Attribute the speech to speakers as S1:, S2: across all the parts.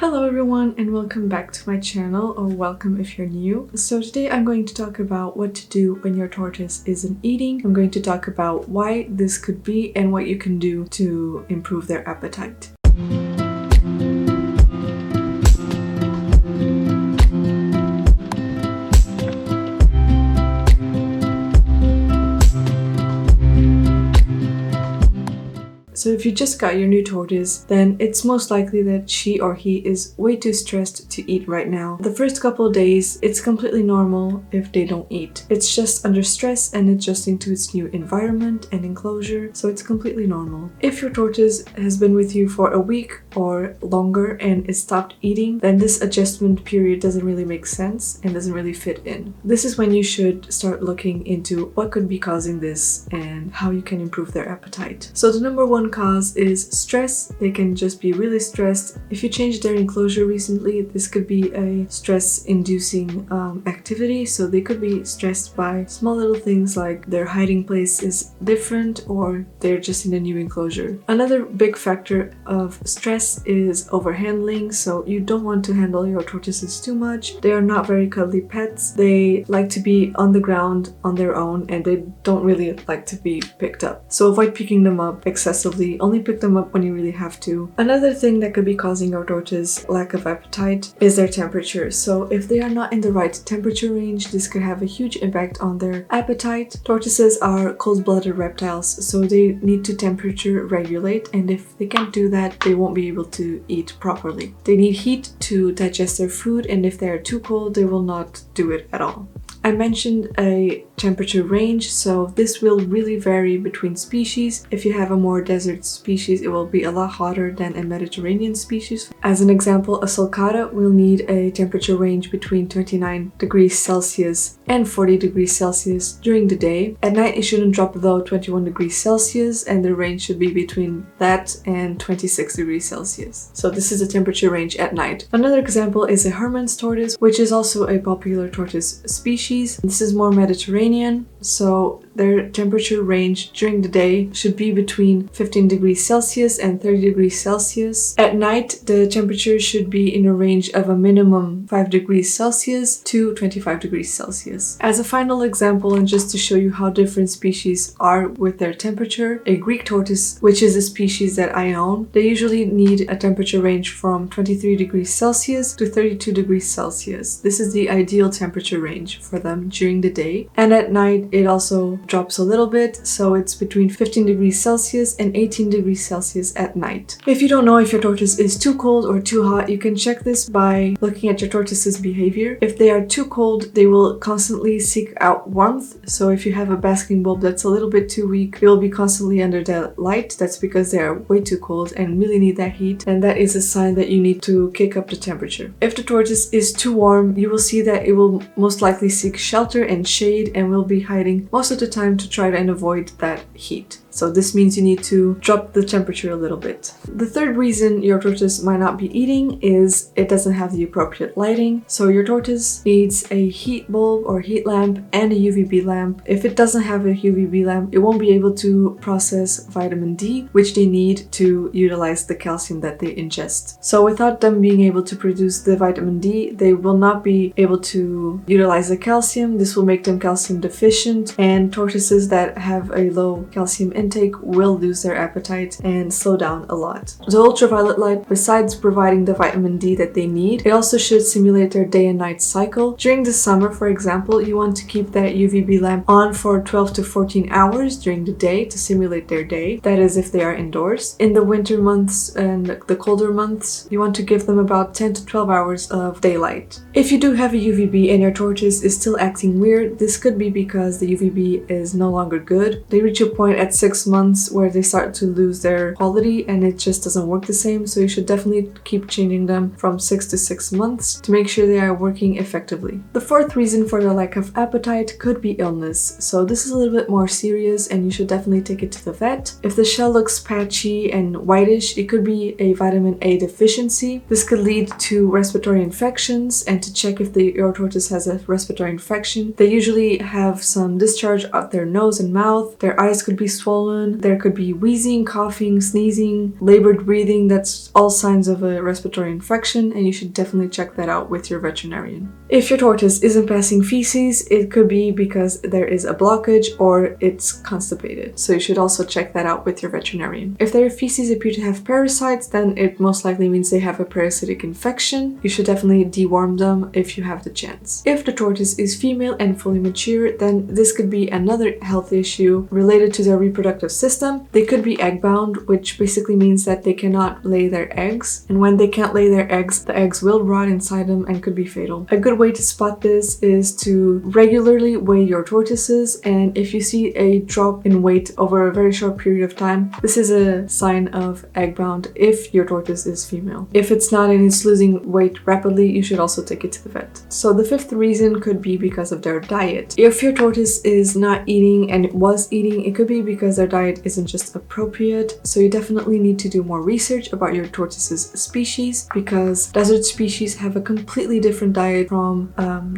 S1: Hello everyone and welcome back to my channel, or welcome if you're new. So today I'm going to talk about what to do when your tortoise isn't eating. I'm going to talk about why this could be and what you can do to improve their appetite. So if you just got your new tortoise, then it's most likely that she or he is way too stressed to eat right now. The first couple of days, it's completely normal if they don't eat. It's just under stress and adjusting to its new environment and enclosure, so it's completely normal. If your tortoise has been with you for a week or longer and it stopped eating, then this adjustment period doesn't really make sense and doesn't really fit in. This is when you should start looking into what could be causing this and how you can improve their appetite. So the number one cause is stress. They can just be really stressed. If you changed their enclosure recently, this could be a stress-inducing activity. So they could be stressed by small little things like their hiding place is different or they're just in a new enclosure. Another big factor of stress is overhandling. So you don't want to handle your tortoises too much. They are not very cuddly pets. They like to be on the ground on their own and they don't really like to be picked up. So avoid picking them up excessively. Only pick them up when you really have to. Another thing that could be causing your tortoise lack of appetite is their temperature. So if they are not in the right temperature range, this could have a huge impact on their appetite. Tortoises are cold-blooded reptiles, so they need to temperature regulate, and if they can't do that, they won't be able to eat properly. They need heat to digest their food, and if they are too cold, they will not do it at all. I mentioned a temperature range, so this will really vary between species. If you have a more desert species, it will be a lot hotter than a Mediterranean species. As an example, a sulcata will need a temperature range between 29 degrees Celsius and 40 degrees Celsius during the day. At night, it shouldn't drop below 21 degrees Celsius, and the range should be between that and 26 degrees Celsius. So this is the temperature range at night. Another example is a Hermann's tortoise, which is also a popular tortoise species. This is more Mediterranean, so their temperature range during the day should be between 15 degrees Celsius and 30 degrees Celsius. At night, the temperature should be in a range of a minimum 5 degrees Celsius to 25 degrees Celsius. As a final example, and just to show you how different species are with their temperature, a Greek tortoise, which is a species that I own, they usually need a temperature range from 23 degrees Celsius to 32 degrees Celsius. This is the ideal temperature range for them during the day. And at night, it also drops a little bit, so it's between 15 degrees Celsius and 18 degrees Celsius at night. If you don't know if your tortoise is too cold or too hot, you can check this by looking at your tortoise's behavior. If they are too cold, they will constantly seek out warmth. So if you have a basking bulb that's a little bit too weak, they will be constantly under the light. That's because they are way too cold and really need that heat, and that is a sign that you need to kick up the temperature. If the tortoise is too warm, you will see that it will most likely seek shelter and shade and will be hiding most of the time to try and avoid that heat. So this means you need to drop the temperature a little bit. The third reason your tortoise might not be eating is it doesn't have the appropriate lighting. So your tortoise needs a heat bulb or heat lamp and a UVB lamp. If it doesn't have a UVB lamp, it won't be able to process vitamin D, which they need to utilize the calcium that they ingest. So without them being able to produce the vitamin D, they will not be able to utilize the calcium. This will make them calcium deficient, and tortoises that have a low calcium intake will lose their appetite and slow down a lot. The ultraviolet light, besides providing the vitamin D that they need, it also should simulate their day and night cycle. During the summer, for example, you want to keep that UVB lamp on for 12 to 14 hours during the day to simulate their day. That is if they are indoors. In the winter months and the colder months, you want to give them about 10 to 12 hours of daylight. If you do have a UVB and your tortoise is still acting weird, this could be because the UVB is no longer good. They reach a point at 6 months where they start to lose their quality and it just doesn't work the same, so you should definitely keep changing them from 6 to 6 months to make sure they are working effectively. The fourth reason for their lack of appetite could be illness. So this is a little bit more serious and you should definitely take it to the vet. If the shell looks patchy and whitish, it could be a vitamin A deficiency. This could lead to respiratory infections, and to check if your tortoise has a respiratory infection, they usually have some discharge about their nose and mouth. Their eyes could be swollen. There could be wheezing, coughing, sneezing, labored breathing. That's all signs of a respiratory infection, and you should definitely check that out with your veterinarian. If your tortoise isn't passing feces, it could be because there is a blockage or it's constipated. So you should also check that out with your veterinarian. If their feces appear to have parasites, then it most likely means they have a parasitic infection. You should definitely deworm them if you have the chance. If the tortoise is female and fully mature, then this could be another health issue related to their reproductive system. They could be egg-bound, which basically means that they cannot lay their eggs. And when they can't lay their eggs, the eggs will rot inside them and could be fatal. A good way to spot this is to regularly weigh your tortoises, and if you see a drop in weight over a very short period of time, this is a sign of egg-bound if your tortoise is female. If it's not and it's losing weight rapidly, you should also take it to the vet. So the fifth reason could be because of their diet. If your tortoise is not eating and it was eating, it could be because their diet isn't just appropriate. So you definitely need to do more research about your tortoise's species, because desert species have a completely different diet from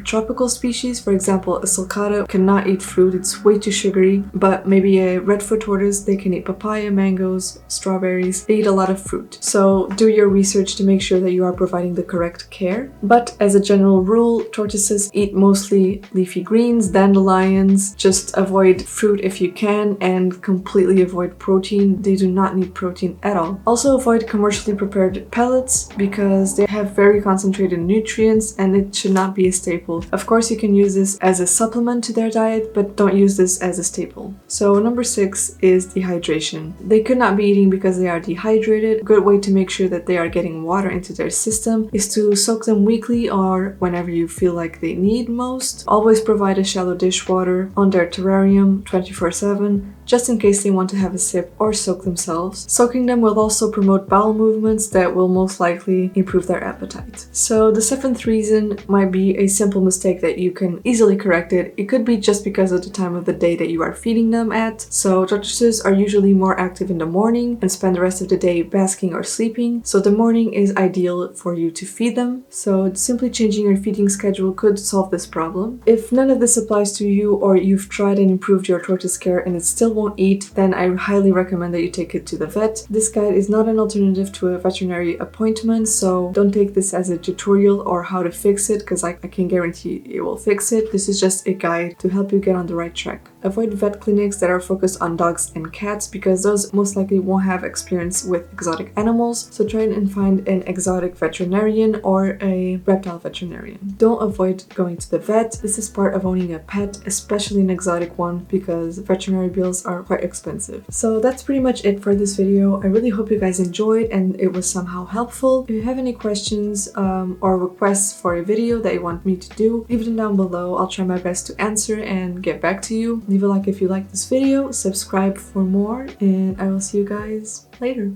S1: tropical species. For example, a sulcata cannot eat fruit, it's way too sugary, but maybe a redfoot tortoise, they can eat papaya, mangoes, strawberries, they eat a lot of fruit. So do your research to make sure that you are providing the correct care. But as a general rule, tortoises eat mostly leafy greens, dandelions, just avoid fruit if you can, and completely avoid protein. They do not need protein at all. Also avoid commercially prepared pellets because they have very concentrated nutrients and it should not be a staple. Of course, you can use this as a supplement to their diet, but don't use this as a staple. So number 6 is dehydration. They could not be eating because they are dehydrated. A good way to make sure that they are getting water into their system is to soak them weekly or whenever you feel like they need most. Always provide a shallow dishwater on their terrarium 24/7, just in case they want to have a sip or soak themselves. Soaking them will also promote bowel movements that will most likely improve their appetite. So the 7th reason might be a simple mistake that you can easily correct it. It could be just because of the time of the day that you are feeding them at. So tortoises are usually more active in the morning and spend the rest of the day basking or sleeping. So the morning is ideal for you to feed them. So simply changing your feeding schedule could solve this problem. If none of this applies to you, or you've tried and improved your tortoise care and it still won't eat, then I highly recommend that you take it to the vet. This guide is not an alternative to a veterinary appointment, so don't take this as a tutorial or how to fix it, because I can guarantee it will fix it. This is just a guide to help you get on the right track. Avoid vet clinics that are focused on dogs and cats because those most likely won't have experience with exotic animals, so try and find an exotic veterinarian or a reptile veterinarian. Don't avoid going to the vet. This is part of owning a pet, especially an exotic one, because veterinary bills are quite expensive. So that's pretty much it for this video. I really hope you guys enjoyed and it was somehow helpful. If you have any questions or requests for a video that you want me to do, leave them down below. I'll try my best to answer and get back to you. Leave a like if you like this video, subscribe for more, and I will see you guys later.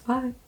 S1: Bye!